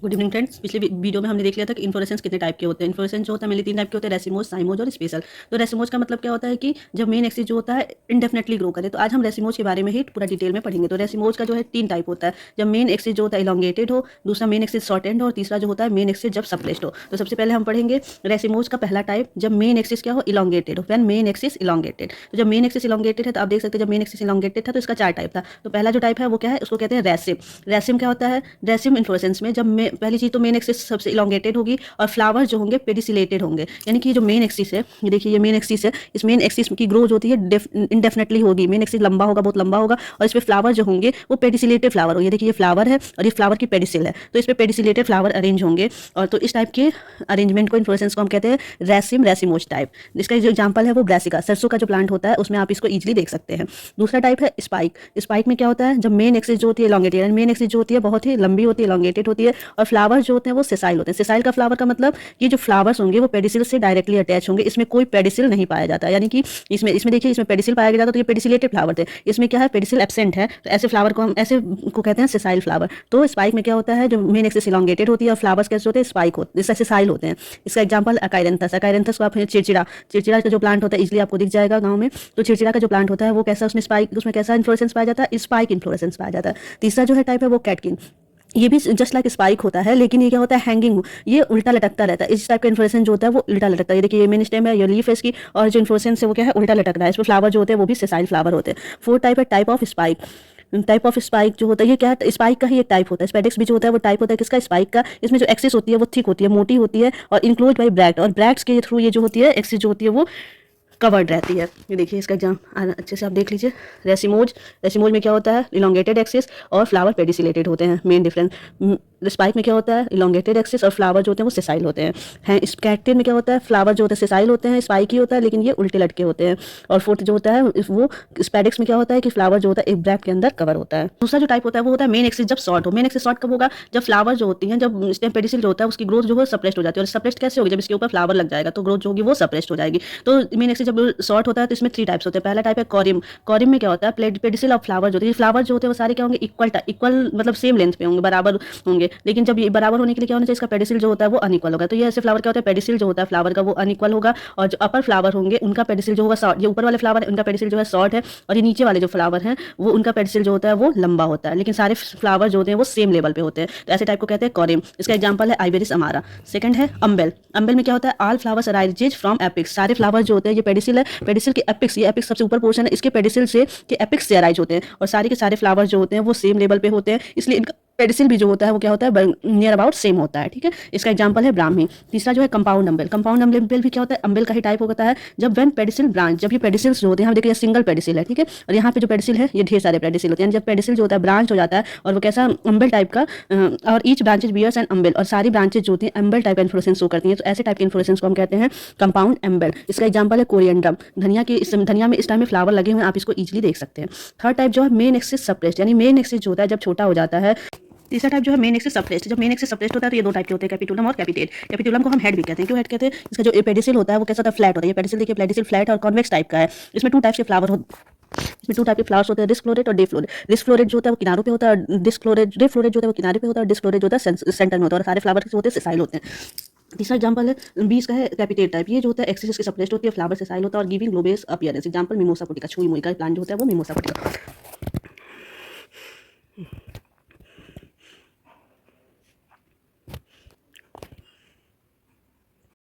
Good evening friends. पिछले video में हमने देख लिया था कि इन्फ्लोरेसेंस कितने टाइप के होते हैं। इन्फ्लोरेसेंस जो होता है मेनली 3 टाइप के होते हैं, रेसिमोज, साइमोज और स्पेशल। तो रेसिमोज का मतलब क्या होता है कि जब मेन एक्सिस जो होता है इंडेफिनेटली ग्रो करे। तो आज हम रेसिमोज के बारे में ही पूरा डिटेल में पढ़ेंगे। तो रेसिमोज का जो है 3 टाइप होता है, जब मेन एक्सिस जो होता है इलॉन्गेटेड हो, दूसरा मेन एक्सिस शॉर्टेंड हो और तीसरा जो होता है मेन एक्सिस जब सप्रेस्ड हो। तो सबसे पहले हम पढ़ेंगे रेसिमोज का पहला टाइप, जब मेन एक्सिस क्या हो, इलॉन्गेटेड हो। व्हेन मेन एक्सिस इलॉन्गेटेड, तो जब मेन एक्सिस इलॉन्गेटेड है तो आप देख सकते हैं जब मेन एक्सिस इलॉन्गेटेड था तो इसका 4 टाइप था। तो पहला जो टाइप है वो क्या है, उसको कहते हैं रेसिम। रेसिम क्या होता है, रेसिम इन्फ्लोरेसेंस में जब पहली चीज तो मेन एक्सिस सबसे इलॉन्गेटेड होगी और फ्लावर जो होंगे पेडिसिलेटेड होंगे। यानी कि जो मेन एक्सिस है, ये देखिए ये मेन एक्सिस है, इस मेन एक्सिस की ग्रोथ होती है इंडेफिनेटली होगी। मेन एक्सिस लंबा होगा, बहुत लंबा होगा और इस पे फ्लावर जो होंगे वो पेडिसिलेटेड फ्लावर होंगे। देखिए ये फ्लावर है और ये फ्लावर की पेडिसिल है, तो इस पे पेडिसिलेटेड फ्लावर अरेंज होंगे। और तो इस टाइप के अरेंजमेंट को इन्फ्लोरेसेंस को हम कहते हैं रेसिम, रेसिमोज टाइप। इसका जो एग्जांपल है वो ब्रासिका, सरसों का जो प्लांट होता है उसमें आप इसको इजीली देख सकते हैं। दूसरा टाइप है स्पाइक। स्पाइक में क्या होता है, जब मेन एक्सिस जो होती है इलॉन्गेटेड, मेन एक्सिस जो होती है बहुत ही लंबी होती है, इलॉन्गेटेड होती है और फ्लावर जो होते हैं वो सेसाइल होते हैं। सेसाइल का फ्लावर का मतलब ये जो फ्लावर्स होंगे वो पेडिसिल से डायरेक्टली अटैच होंगे, इसमें कोई पेडिसिल नहीं पाया जाता। यानी कि इसमें देखिए इसमें पेडिसिल पाया गया था तो ये पेडिसिलेटेड फ्लावर थे, इसमें क्या है पेडिसिल एब्सेंट है, तो ऐसे फ्लावर को हम ऐसे को कहते हैं सेसाइल फ्लावर। तो स्पाइक में क्या होता है, जो मेन एक्सिस इलॉन्गेटेड होती है और फ्लावर्स कैसे होते हैं, स्पाइक होते हैं, सेसाइल होते हैं। इसका एग्जांपल अकाइरेंथस। अकाइरेंथस को आप चिड़चिड़ा, चिड़चिड़ा का जो प्लांट होता है इजिली आपको दिख जाएगा गाँव में। तो चिड़चिड़ा का जो प्लांट होता है वो कैसा, उसमें स्पाइक, उसमें कैसा इन्फ्लोरेसेंस पाया जाता है, स्पाइक इन्फ्लोरेसेंस पाया जाता है। तीसरा जो है टाइप है वो कैटकिन। ये भी जस्ट लाइक स्पाइक होता है, लेकिन ये क्या होता है हैंगिंग, ये उल्टा लटकता रहता है। इस टाइप का इन्फ्लोरेसेंस जो होता है वो उल्टा लटकता है। ये देखिए ये मेन स्टेम है, ये लीफ है इसकी, और जो इन्फ्लोरेसेंस है वो क्या है, उल्टा लटक रहा है। इसमें फ्लावर जो होते हैं वो भी सेसाइल फ्लावर होते हैं। फोर्थ टाइप है type of spike. Type of spike जो होता है ये क्या है, स्पाइक का ही एक टाइप होता है। स्पेडिक्स भी जो होता है वो टाइप होता है किसका, स्पाइक का। इसमें जो एक्सिस होती है वो थिक होती है, मोटी होती है और इंक्लोज बाई ब्रैक्ट, और ब्रैक्ट्स के थ्रू ये जो होती है एक्सिस जो होती है वो कवर्ड रहती है। ये देखिए इसका एग्जाम अच्छे से आप देख लीजिए। रेसिमोज, रेसिमोज में क्या होता है, इलॉन्गेटेड एक्सिस और फ्लावर पेडिसिलेटेड होते हैं। मेन डिफरेंस स्पाइक में क्या होता है, इलॉन्गेटेड एक्सिस और फ्लावर जो होते हैं वो सेसाइल होते हैं। कैक्टिन में क्या होता है, फ्लावर जो होते हैं सेसाइल होते हैं, स्पाइक ही होता है लेकिन ये उल्टे लटके होते हैं। और फोर्थ जो होता है वो स्पेडिक्स में क्या होता है कि फ्लावर जो होता है एक ब्रैक्ट के अंदर कवर होता है। दूसरा जो टाइप होता है वो होता है मेन एक्सिस जब शॉर्ट हो। मेन एक्सिस शॉर्ट कब होगा, जब फ्लावर जो होती है, जब स्टेम पेडिसिल जो होता है उसकी ग्रोथ जो है सप्रेस्ड हो जाती है। और सप्रेस्ड कैसे होगी, जब इसके ऊपर फ्लावर लग जाएगा तो ग्रोथ जो होगी वो सप्रेस्ड हो जाएगी। तो मेन एक्सिस जब शॉर्ट होता है तो इसमें 3 टाइप्स होते हैं। पहला टाइप है कॉरिम। कॉरिम में क्या होता है, पेडिसिल और फ्लावर जो होते हैं, फ्लावर जो होते हैं वो सारे क्या होंगे, इक्वल मतलब सेम लेंथ पे होंगे, बराबर होंगे। लेकिन जब ये बराबर होने के लिए क्या होना चाहिए, इसका पेडिसिल जो होता है वो अनइक्वल होगा। तो ये ऐसे फ्लावर क्या होता है, पेडिसिल जो होता है फ्लावर का वो अनइक्वल होगा और जो अपर फ्लावर होंगे उनका पेडिसिल जो होगा शॉर्ट। ये ऊपर वाले फ्लावर है उनका पेडिसिल जो है शॉर्ट है और ये नीचे वाले जो फ्लावर हैं वो उनका पेडिसिल जो होता है वो लंबा होता है। लेकिन सारे फ्लावर जो होते हैं वो सेम लेवल पे होते हैं, तो ऐसे टाइप को कहते हैं कॉरिम। इसका एग्जांपल है आइवेरिस अमारा। सेकंड है अम्बेल। अम्बेल में क्या होता है, all flowers arises from epics. सारे फ्लावर जो होते हैं, ये पेडिसिल है, पेडिसिल के एपिक्स, ये एपिक्स सबसे ऊपर पोर्शन है, इसके पेडिसिल से के एपिक्स से अराइज होते हैं और सारे के सारे फ्लावर जो होते हैं वो सेम लेवल पे होते हैं, इसलिए इनका पेडिसिल भी जो होता है वो क्या होता है, नियर अबाउट सेम होता है। ठीक है, इसका एग्जांपल है ब्राह्मी। तीसरा जो है कंपाउंड अम्बेल। कंपाउंड अम्बेल भी क्या होता है, अम्बेल का ही टाइप होता है जब व्हेन पेडिसिल ब्रांच, जब ये पेडिसिल्स जो होते हैं, हम देखिए सिंगल पेडिसिल है, ठीक है, और यहाँ पे जो पेडिसिल है ये ढेर सारे पेडिसिल होते हैं। जब पेडिसिल जो होता है ब्रांच हो जाता है और वो कैसा अम्बेल टाइप का, और each branches bears and umbel, और सारी ब्रांचेज जो होती हैं अम्बेल टाइप का इन्फ्लोरेसेंस शो करती हैं, तो ऐसे टाइप के इन्फ्लोरेसेंस को हम कहते हैं कंपाउंड अम्बेल। इसका एग्जांपल है कोरिएंड्रम। धनिया में इस टाइम में फ्लावर लगे हुए हैं, आप इसको इजीली देख सकते हैं। थर्ड टाइप जो है मेन एक्सिस सप्रेस्ड, यानी मेन एक्सिस जो होता है जब छोटा हो जाता है। तीसरा टाइप जो है मेन एक्सिस सप्रेस्ड। जब मेन एक्सिस सप्रेस्ड होता है तो ये 2 टाइप के होते हैं, कैपिटुलम और कैपिटेट। कैपिटुलम को हम हेड भी कहते हैं। क्यों हेड कहते हैं, इसका जो पेडिसिल होता है वो कैसा होता है, फ्लैट होता है। ये पेडिसिल देखिए पेडिसिल फ्लैट और कॉन्वेक्स टाइप का है। इसमें 2 टाइप के फ्लावर होते हैं, इसमें 2 टाइप के फ्लावर्स होते हैं, डिस्क फ्लोरेट और डे फ्लोरेट। डिस्क फ्लोरेट जो होता है वो किनारों पे होता है, डिस्क फ्लोरेट, डे फ्लोरेट जो होता है वो किनारे पे होता है, डिस्क फ्लोरेट जो होता है सेंटर में होता है, और सारे फ्लावर जो होते हैं सेसाइल होते हैं। तीसरा एग्जांपल है 20 का है कैपिटेट टाइप। ये जो होता है एक्सिस की सप्रेस्ड होती है, फ्लावर सेसाइल होता है और giving globose appearance. Example Mimosa pudica, छुई मुई का प्लांट जो होता है वो मिमोसा पुटिका।